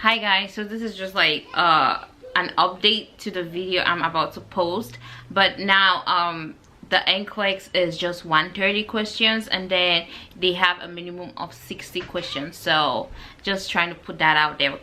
Hi guys, so this is just like an update to the video I'm about to post, but now the NCLEX is just 130 questions and then they have a minimum of 60 questions, so just trying to put that out there.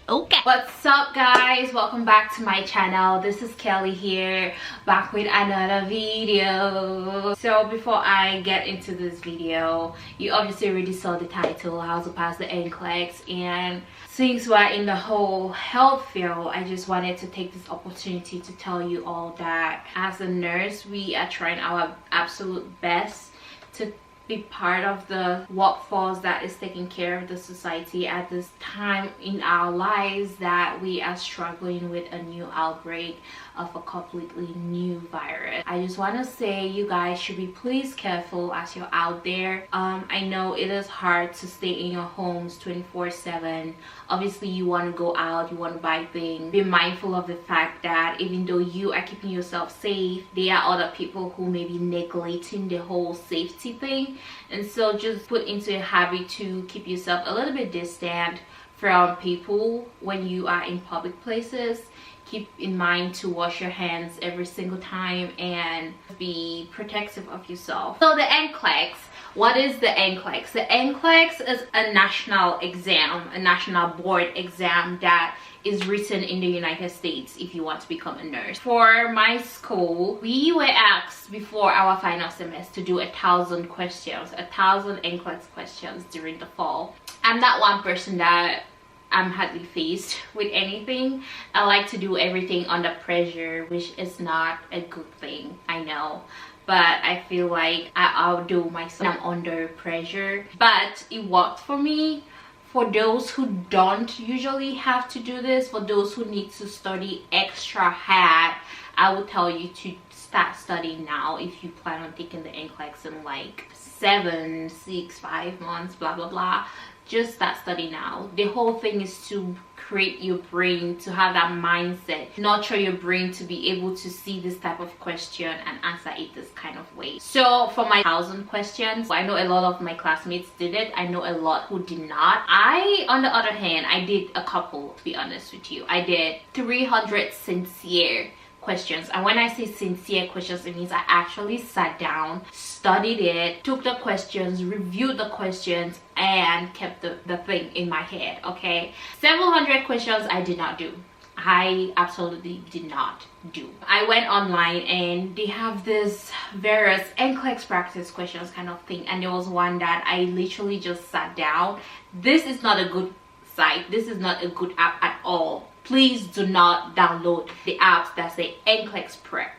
Okay, what's up guys, welcome back to my channel. This is Kelly here, back with another video. So before I get into this video, you obviously already saw the title, how to pass the NCLEX, and since we're in the whole health field, I just wanted to take this opportunity to tell you all that as a nurse, we are trying our absolute best to be part of the workforce that is taking care of the society at this time in our lives that we are struggling with a new outbreak of a completely new virus. I just want to say you guys should be please careful as you're out there. I know it is hard to stay in your homes 24/7. Obviously you want to go out, you want to buy things. Be mindful of the fact that even though you are keeping yourself safe, there are other people who may be neglecting the whole safety thing, and so just put into a habit to keep yourself a little bit distant from people when you are in public places. Keep in mind to wash your hands every single time and be protective of yourself. So the NCLEX, what is the NCLEX? The NCLEX is a national exam, a national board exam that is written in the United States if you want to become a nurse. For my school, we were asked before our final semester to do 1,000 questions, 1,000 NCLEX questions during the fall. I'm not one person that I'm hardly faced with anything. I like to do everything under pressure, which is not a good thing, I know, but I feel like I outdo myself when I'm under pressure. But it worked for me. For those who don't usually have to do this, for those who need to study extra hard, I would tell you to start studying now if you plan on taking the NCLEX in like 7, 6, 5 months, blah blah blah. Just start studying now. The whole thing is to create your brain to have that mindset, nurture your brain to be able to see this type of question and answer it this kind of way. So for my 1,000 questions, I know a lot of my classmates did it. I know a lot who did not. I, on the other hand, I did a couple, to be honest with you. I did 300 sincere questions, and when I say sincere questions, it means I actually sat down, studied it, took the questions, reviewed the questions, and kept the thing in my head. Okay, several hundred questions I did not do. I absolutely did not do. I went online and they have this various NCLEX practice questions kind of thing, and there was one that I literally just sat down. This is not a good site, this is not a good app at all. Please do not download the apps that say NCLEX prep,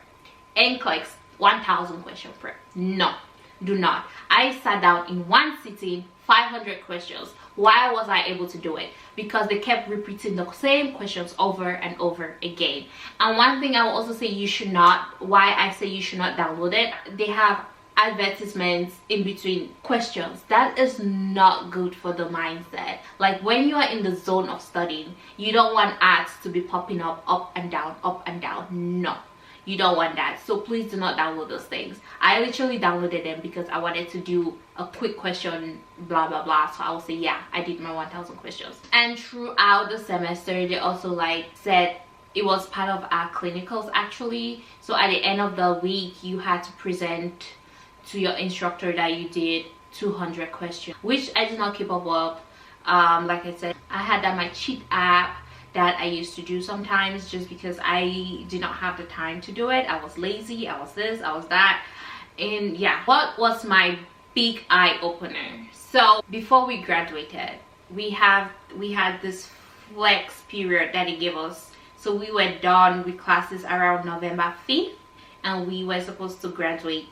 NCLEX 1,000 question prep. No, do not. I sat down in one sitting, 500 questions. Why was I able to do it? Because they kept repeating the same questions over and over again. And one thing I will also say you should not, why I say you should not download it, they have advertisements in between questions. That is not good for the mindset. Like when you are in the zone of studying, you don't want ads to be popping up and down, up and down. No, you don't want that. So please do not download those things. I literally downloaded them because I wanted to do a quick question, blah blah blah. So I will say, yeah, I did my 1,000 questions. And throughout the semester, they also like said it was part of our clinicals actually. So at the end of the week, you had to present to your instructor that you did 200 questions, which I did not keep up with. Like I said, I had that my cheat app that I used to do sometimes just because I did not have the time to do it. I was lazy, I was this, I was that. And yeah, what was my big eye opener? So before we graduated, we had this flex period that it gave us. So we were done with classes around November 5th and we were supposed to graduate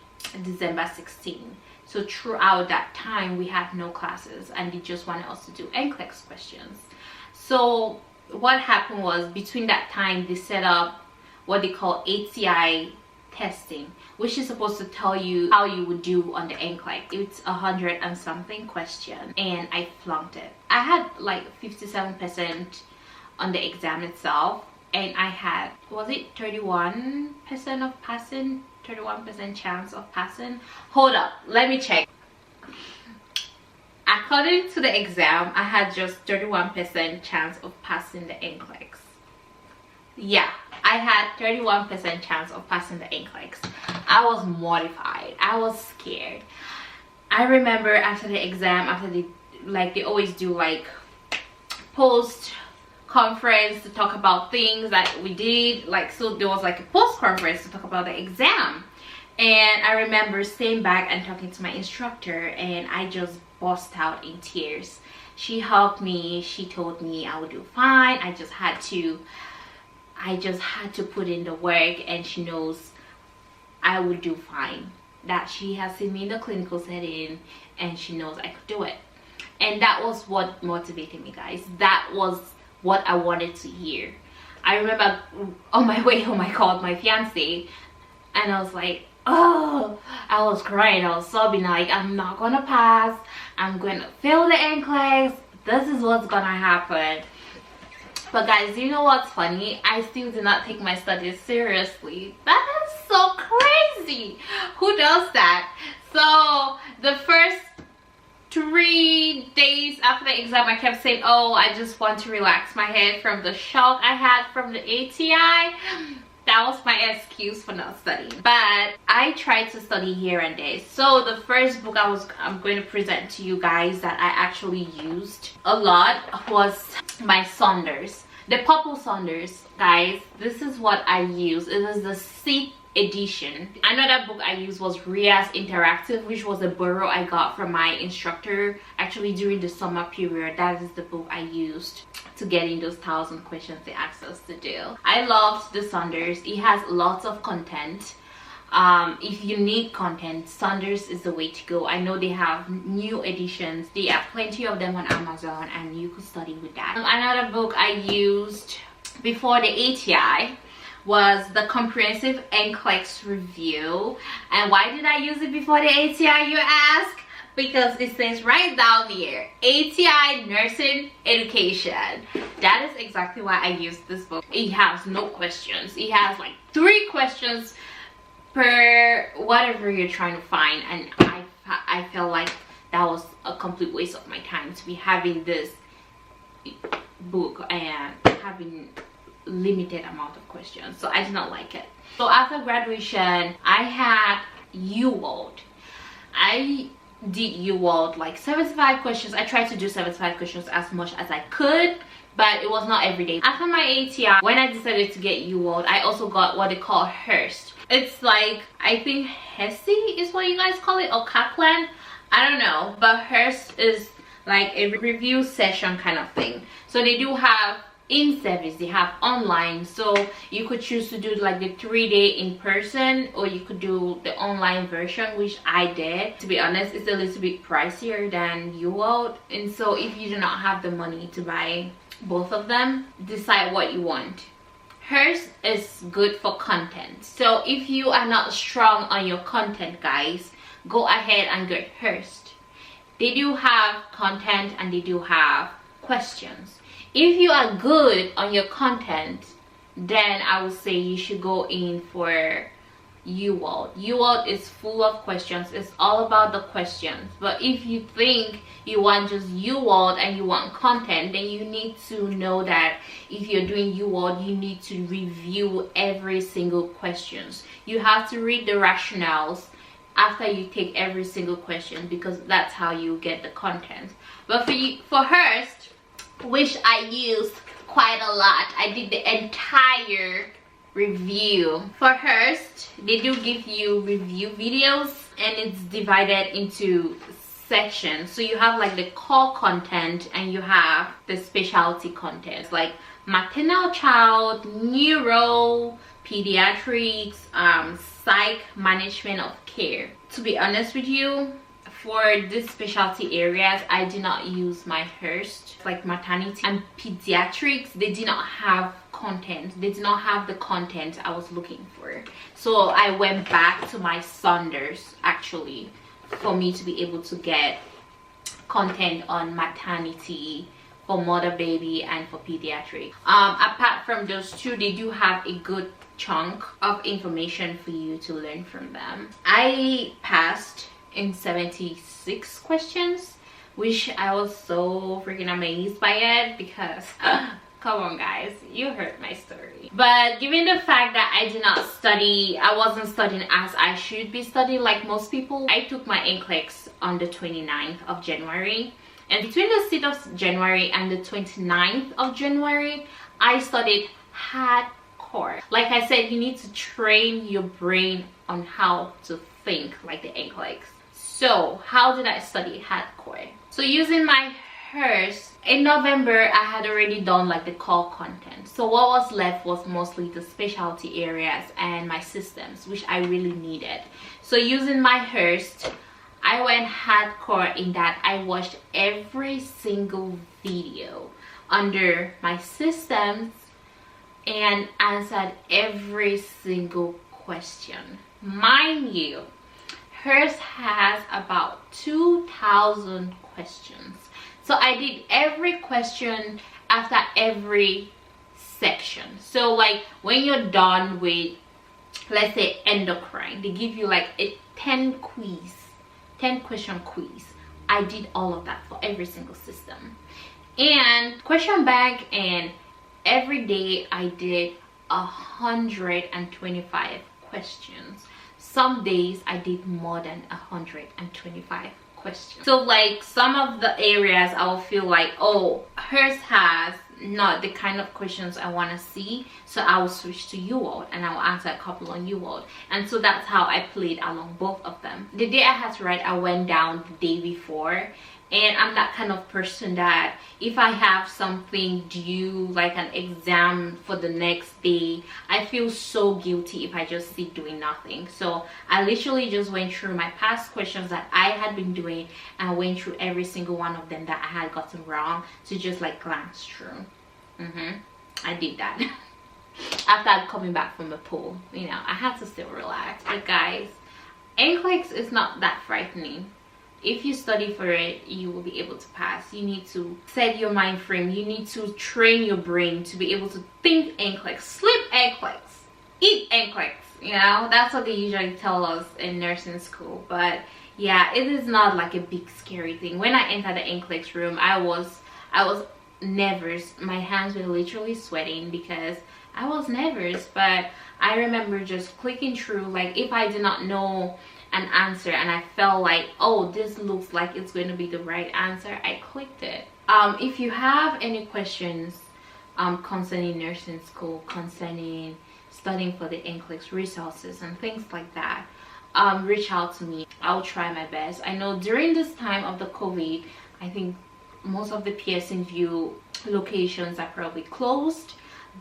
December 16. So throughout that time we had no classes and they just wanted us to do NCLEX questions. So what happened was between that time they set up what they call ATI testing, which is supposed to tell you how you would do on the NCLEX. It's 100 and something question and I flunked it. I had like 57% on the exam itself and I had, was it 31% of passing? 31% chance of passing. Hold up, let me check. according to the exam, I had just 31% chance of passing the NCLEX. Yeah, I had 31% chance of passing the NCLEX. I was mortified. I was scared. I remember after the exam, after they always do like post conference to talk about things that we did, like, so there was like a post conference to talk about the exam, and I remember staying back and talking to my instructor, and I just burst out in tears. She helped me. She told me I would do fine. I just had to put in the work, and she knows I would do fine. That she has seen me in the clinical setting, and she knows I could do it. And that was what motivated me, guys. That was what I wanted to hear. I remember on my way home I called my fiance, and I was like, oh, I was crying, I was sobbing, like, I'm not gonna pass, I'm gonna fail the NCLEX, this is what's gonna happen. But guys, you know what's funny? I still did not take my studies seriously. That is so crazy. Who does that? So the first 3 days after the exam, I kept saying, oh, I just want to relax my head from the shock I had from the ATI. That was my excuse for not studying. But I tried to study here and there. So the first book I'm going to present to you guys that I actually used a lot was my Saunders. The purple Saunders, guys. This is what I used. It was the 6th edition. Another book I used was Ria's Interactive, which was a borrow I got from my instructor actually during the summer period. That is the book I used to get in those 1,000 questions they asked us to do. I loved the Saunders. It has lots of content. If you need content, Saunders is the way to go. I know they have new editions. There are plenty of them on Amazon, and you could study with that. Another book I used before the ATI was the Comprehensive NCLEX Review. And why did I use it before the ATI, you ask? Because it says right down here, ATI Nursing Education. That is exactly why I used this book. It has no questions. It has like 3 questions per whatever you're trying to find, and I felt like that was a complete waste of my time to be having this book and having limited amount of questions. So I did not like it. So after graduation, I had uworld. I did uworld like 75 questions. I tried to do 75 questions as much as I could, but it was not every day. After my ATI, when I decided to get uworld, I also got what they call hurst. It's like, I think Hesse is what you guys call it, or Kaplan, I don't know, but hurst is like a review session kind of thing. So they do have in service, they have online, so you could choose to do like the 3-day in person, or you could do the online version, which I did. To be honest, it's a little bit pricier than uworld, and so if you do not have the money to buy both of them, decide what you want. Hurst is good for content. So if you are not strong on your content, guys, go ahead and get hurst. They do have content and they do have questions. If you are good on your content, then I would say you should go in for uworld. Uworld is full of questions. It's all about the questions. But if you think you want just uworld and you want content, then you need to know that if you're doing uworld, you need to review every single questions. You have to read the rationales after you take every single question, because that's how you get the content. But for hurst, which I used quite a lot, I did the entire review. For hurst, they do give you review videos, and it's divided into sections. So you have like the core content and you have the specialty content, like maternal child, neuro, pediatrics, psych, management of care. To be honest with you, for these specialty areas, I did not use my hurst. Like maternity and pediatrics, they did not have content. They did not have the content I was looking for. So I went back to my Saunders actually for me to be able to get content on maternity, for mother baby, and for pediatric. Apart from those two, they do have a good chunk of information for you to learn from them. I passed in 76 questions, which I was so freaking amazed by it because come on guys, you heard my story. But given the fact that I did not study, I wasn't studying as I should be studying like most people, I took my NCLEX on the 29th of January. And between the 6th of January and the 29th of January, I studied hardcore. Like I said, you need to train your brain on how to think like the NCLEX. So how did I study hardcore? So using my hurst, in November I had already done like the core content, so what was left was mostly the specialty areas and my systems, which I really needed. So using my hurst, I went hardcore in that I watched every single video under my systems and answered every single question. Mind you, hers has about 2,000 questions. So I did every question after every section. So like when you're done with, let's say, endocrine, they give you like a 10 question quiz. I did all of that for every single system. And question bank, and every day I did 125 questions. Some days I did more than 125 questions. So like some of the areas I will feel like, oh, hers has not the kind of questions I want to see, so I will switch to uworld and I will answer a couple on uworld. And so that's how I played along both of them. The day I had to write, I went down the day before, and I'm that kind of person that if I have something due, like an exam for the next day, I feel so guilty if I just sit doing nothing. So I literally just went through my past questions that I had been doing and went through every single one of them that I had gotten wrong, to just like glance through. I did that. After coming back from the pool, you know, I had to still relax. But guys, NCLEX is not that frightening. If you study for it, you will be able to pass. You need to set your mind frame. You need to train your brain to be able to think NCLEX, sleep NCLEX, eat NCLEX. You know, that's what they usually tell us in nursing school. But yeah, it is not like a big scary thing. When I entered the NCLEX room, I was nervous. My hands were literally sweating because I was nervous. But I remember just clicking through, like if I did not know an answer and I felt like, oh, this looks like it's going to be the right answer, I clicked it. If you have any questions concerning nursing school, concerning studying for the NCLEX resources and things like that, reach out to me. I'll try my best. I know during this time of the COVID, I think most of the Pearson VUE locations are probably closed,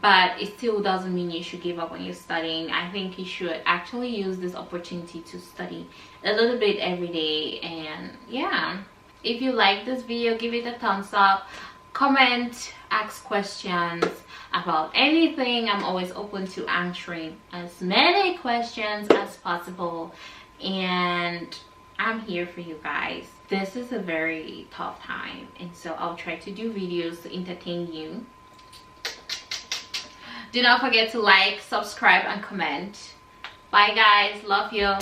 but it still doesn't mean you should give up on your studying. I think you should actually use this opportunity to study a little bit every day. And yeah, if you like this video, give it a thumbs up, comment, ask questions about anything. I'm always open to answering as many questions as possible, and I'm here for you guys. This is a very tough time, and so I'll try to do videos to entertain you. Do not forget to like, subscribe, and comment. Bye guys, love you.